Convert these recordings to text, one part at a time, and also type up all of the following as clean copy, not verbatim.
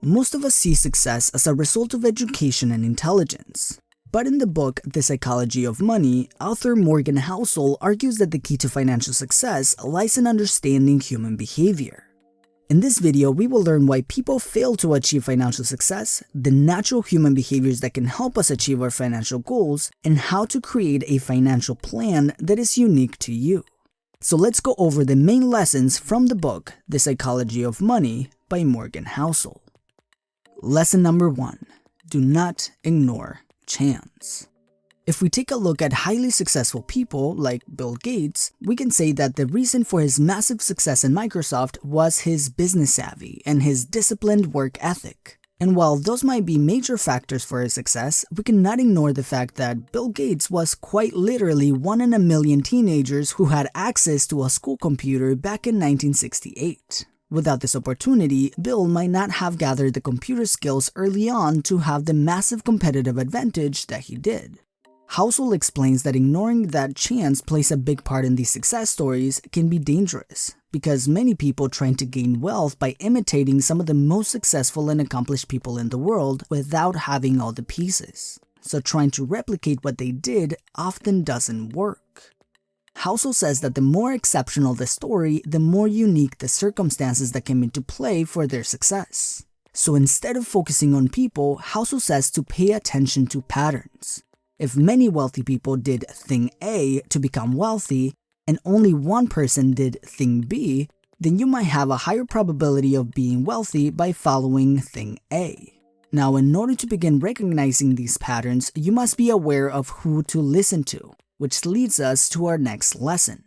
Most of us see success as a result of education and intelligence. But in the book, The Psychology of Money, author Morgan Housel argues that the key to financial success lies in understanding human behavior. In this video, we will learn why people fail to achieve financial success, the natural human behaviors that can help us achieve our financial goals, and how to create a financial plan that is unique to you. So let's go over the main lessons from the book, The Psychology of Money by Morgan Housel. Lesson number 1. Do not ignore chance. If we take a look at highly successful people like Bill Gates, we can say that the reason for his massive success in Microsoft was his business savvy and his disciplined work ethic. And while those might be major factors for his success, we cannot ignore the fact that Bill Gates was quite literally one in a million teenagers who had access to a school computer back in 1968. Without this opportunity, Bill might not have gathered the computer skills early on to have the massive competitive advantage that he did. Housel explains that ignoring that chance plays a big part in these success stories can be dangerous, because many people trying to gain wealth by imitating some of the most successful and accomplished people in the world without having all the pieces. So trying to replicate what they did often doesn't work. Housel says that the more exceptional the story, the more unique the circumstances that came into play for their success. So instead of focusing on people, Housel says to pay attention to patterns. If many wealthy people did thing A to become wealthy, and only one person did thing B, then you might have a higher probability of being wealthy by following thing A. Now, in order to begin recognizing these patterns, you must be aware of who to listen to, which leads us to our next lesson.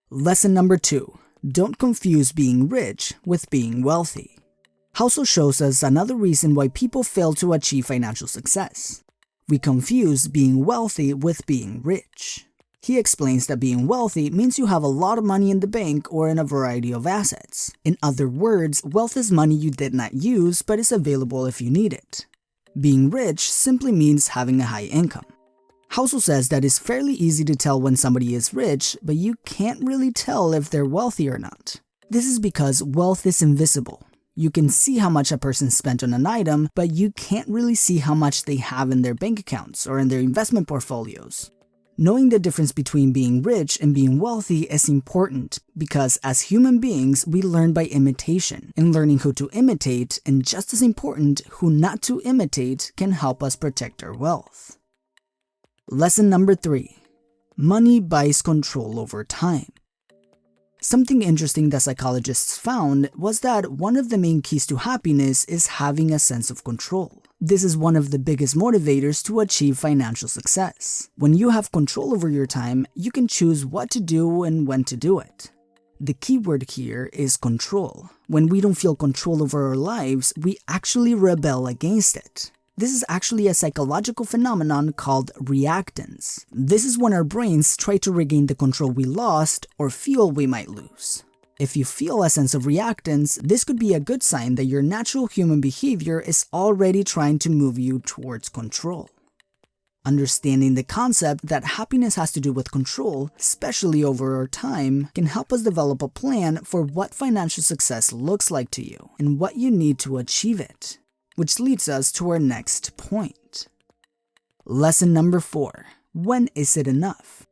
Lesson number 2. Don't confuse being rich with being wealthy. Housel shows us another reason why people fail to achieve financial success. We confuse being wealthy with being rich. He explains that being wealthy means you have a lot of money in the bank or in a variety of assets. In other words, wealth is money you did not use but is available if you need it. Being rich simply means having a high income. Housel says that it's fairly easy to tell when somebody is rich, but you can't really tell if they're wealthy or not. This is because wealth is invisible. You can see how much a person spent on an item, but you can't really see how much they have in their bank accounts or in their investment portfolios. Knowing the difference between being rich and being wealthy is important because as human beings, we learn by imitation, and learning who to imitate, and just as important, who not to imitate, can help us protect our wealth. Lesson number 3. Money buys control over time. Something interesting that psychologists found was that one of the main keys to happiness is having a sense of control. This is one of the biggest motivators to achieve financial success. When you have control over your time, you can choose what to do and when to do it. The key word here is control. When we don't feel control over our lives, we actually rebel against it. This is actually a psychological phenomenon called reactance. This is when our brains try to regain the control we lost or feel we might lose. If you feel a sense of reactance, this could be a good sign that your natural human behavior is already trying to move you towards control. Understanding the concept that happiness has to do with control, especially over our time, can help us develop a plan for what financial success looks like to you and what you need to achieve it. Which leads us to our next point. Lesson number 4. When is it enough?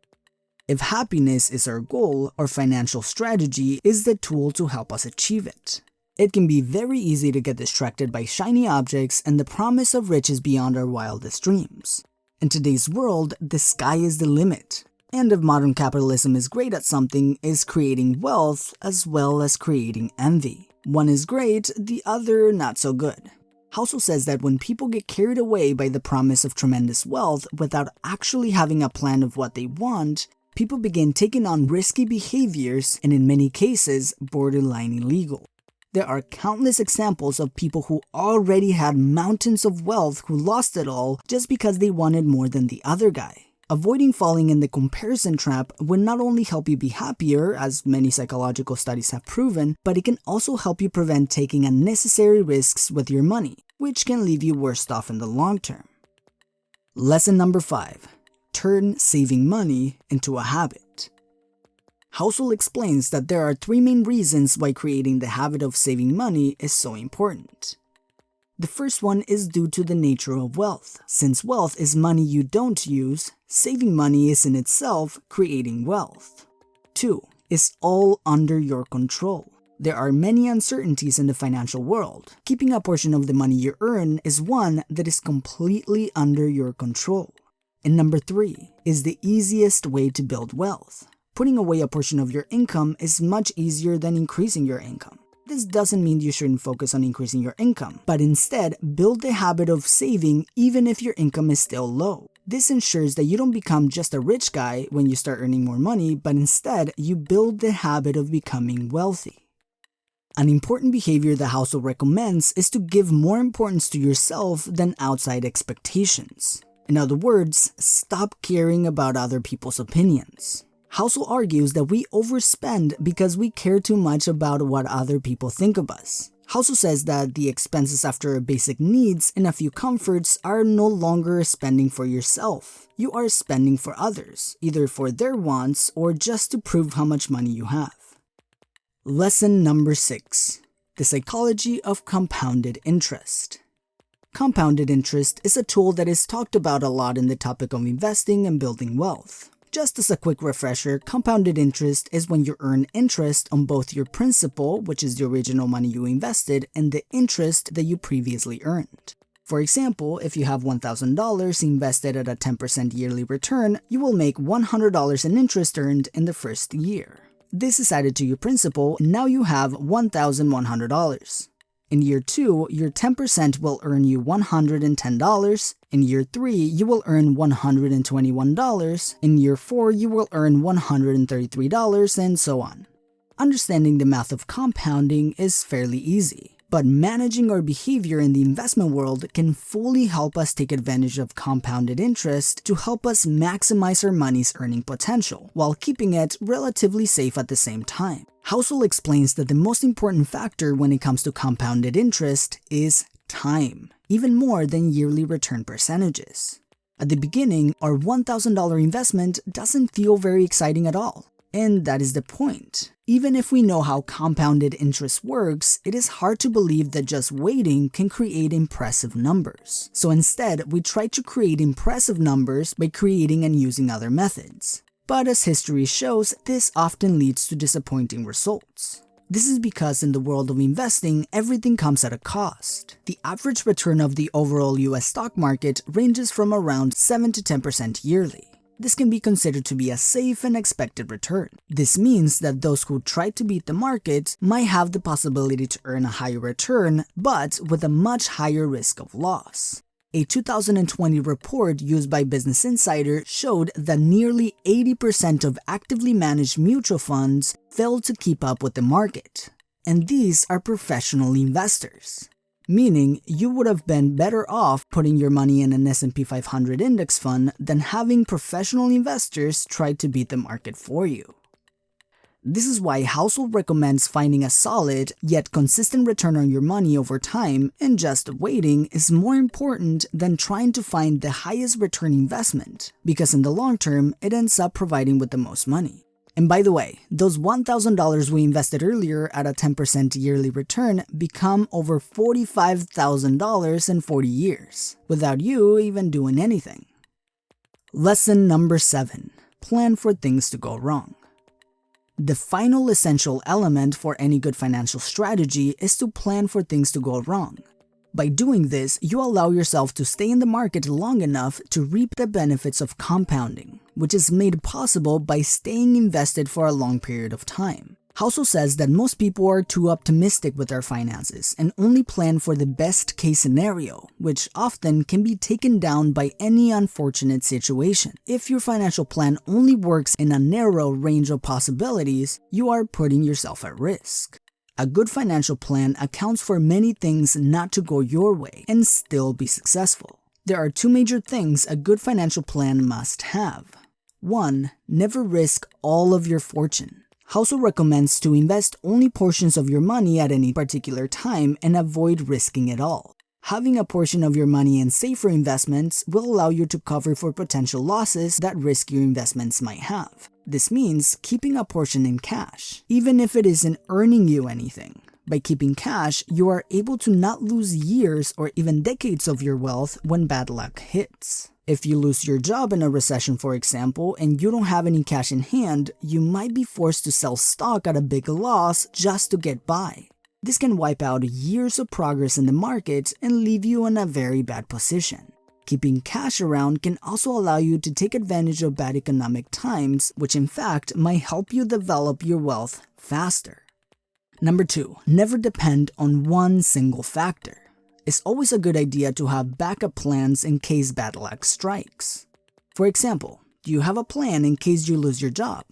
If happiness is our goal, our financial strategy is the tool to help us achieve it. It can be very easy to get distracted by shiny objects and the promise of riches beyond our wildest dreams. In today's world, the sky is the limit. And if modern capitalism is great at something, is creating wealth as well as creating envy. One is great, the other not so good. Housel says that when people get carried away by the promise of tremendous wealth without actually having a plan of what they want, people begin taking on risky behaviors and in many cases, borderline illegal. There are countless examples of people who already had mountains of wealth who lost it all just because they wanted more than the other guy. Avoiding falling in the comparison trap will not only help you be happier, as many psychological studies have proven, but it can also help you prevent taking unnecessary risks with your money, which can leave you worse off in the long term. Lesson number 5. Turn saving money into a habit. Housel explains that there are 3 main reasons why creating the habit of saving money is so important. The first one is due to the nature of wealth. Since wealth is money you don't use, saving money is in itself creating wealth. 2. Is all under your control. There are many uncertainties in the financial world. Keeping a portion of the money you earn is one that is completely under your control. And number 3 is the easiest way to build wealth. Putting away a portion of your income is much easier than increasing your income. This doesn't mean you shouldn't focus on increasing your income, but instead build the habit of saving even if your income is still low. This ensures that you don't become just a rich guy when you start earning more money, but instead you build the habit of becoming wealthy. An important behavior the household recommends is to give more importance to yourself than outside expectations. In other words, stop caring about other people's opinions. Household argues that we overspend because we care too much about what other people think of us. Household says that the expenses after basic needs and a few comforts are no longer spending for yourself. You are spending for others, either for their wants or just to prove how much money you have. Lesson number 6. The psychology of compounded interest. Compounded interest is a tool that is talked about a lot in the topic of investing and building wealth. Just as a quick refresher, compounded interest is when you earn interest on both your principal, which is the original money you invested, and the interest that you previously earned. For example, if you have $1,000 invested at a 10% yearly return, you will make $100 in interest earned in the first year. This is added to your principal, and now you have $1,100. In year 2, your 10% will earn you $110. In year 3, you will earn $121. In year 4, you will earn $133, and so on. Understanding the math of compounding is fairly easy. But managing our behavior in the investment world can fully help us take advantage of compounded interest to help us maximize our money's earning potential, while keeping it relatively safe at the same time. Household explains that the most important factor when it comes to compounded interest is time, even more than yearly return percentages. At the beginning, our $1,000 investment doesn't feel very exciting at all. And that is the point. Even if we know how compounded interest works, it is hard to believe that just waiting can create impressive numbers. So instead, we try to create impressive numbers by creating and using other methods. But as history shows, this often leads to disappointing results. This is because in the world of investing, everything comes at a cost. The average return of the overall US stock market ranges from around 7 to 10% yearly. This can be considered to be a safe and expected return. This means that those who try to beat the market might have the possibility to earn a higher return, but with a much higher risk of loss. A 2020 report used by Business Insider showed that nearly 80% of actively managed mutual funds failed to keep up with the market. And these are professional investors. Meaning, you would have been better off putting your money in an S&P 500 index fund than having professional investors try to beat the market for you. This is why Household recommends finding a solid, yet consistent return on your money over time, and just waiting is more important than trying to find the highest return investment, because in the long term, it ends up providing with the most money. And by the way, those $1,000 we invested earlier at a 10% yearly return become over $45,000 in 40 years, without you even doing anything. Lesson number 7. Plan for things to go wrong. The final essential element for any good financial strategy is to plan for things to go wrong. By doing this, you allow yourself to stay in the market long enough to reap the benefits of compounding, which is made possible by staying invested for a long period of time. Household says that most people are too optimistic with their finances and only plan for the best case scenario, which often can be taken down by any unfortunate situation. If your financial plan only works in a narrow range of possibilities, you are putting yourself at risk. A good financial plan accounts for many things not to go your way and still be successful. There are 2 major things a good financial plan must have. 1. Never risk all of your fortune. Household recommends to invest only portions of your money at any particular time and avoid risking it all. Having a portion of your money in safer investments will allow you to cover for potential losses that riskier investments might have. This means keeping a portion in cash, even if it isn't earning you anything, By keeping cash, you are able to not lose years or even decades of your wealth when bad luck hits. If you lose your job in a recession, for example, and you don't have any cash in hand, you might be forced to sell stock at a big loss just to get by. This can wipe out years of progress in the market and leave you in a very bad position. Keeping cash around can also allow you to take advantage of bad economic times, which in fact might help you develop your wealth faster. Number 2, never depend on one single factor. It's always a good idea to have backup plans in case bad luck strikes. For example, do you have a plan in case you lose your job?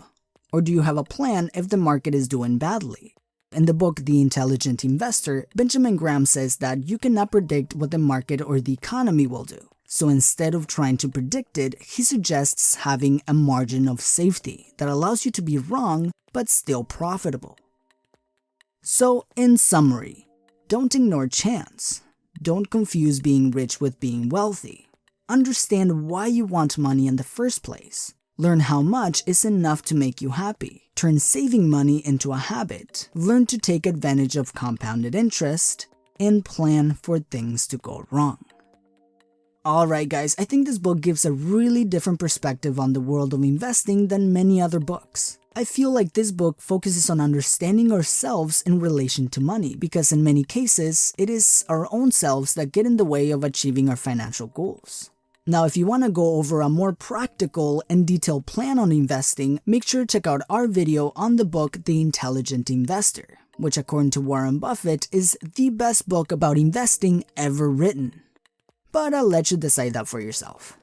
Or do you have a plan if the market is doing badly? In the book The Intelligent Investor, Benjamin Graham says that you cannot predict what the market or the economy will do. So instead of trying to predict it, he suggests having a margin of safety that allows you to be wrong but still profitable. So in summary, don't ignore chance. Don't confuse being rich with being wealthy. Understand why you want money in the first place. Learn how much is enough to make you happy. Turn saving money into a habit. Learn to take advantage of compounded interest, and plan for things to go wrong. Alright guys, I think this book gives a really different perspective on the world of investing than many other books. I feel like this book focuses on understanding ourselves in relation to money because in many cases, it is our own selves that get in the way of achieving our financial goals. Now, if you want to go over a more practical and detailed plan on investing, make sure to check out our video on the book The Intelligent Investor, which according to Warren Buffett is the best book about investing ever written. But I'll let you decide that for yourself.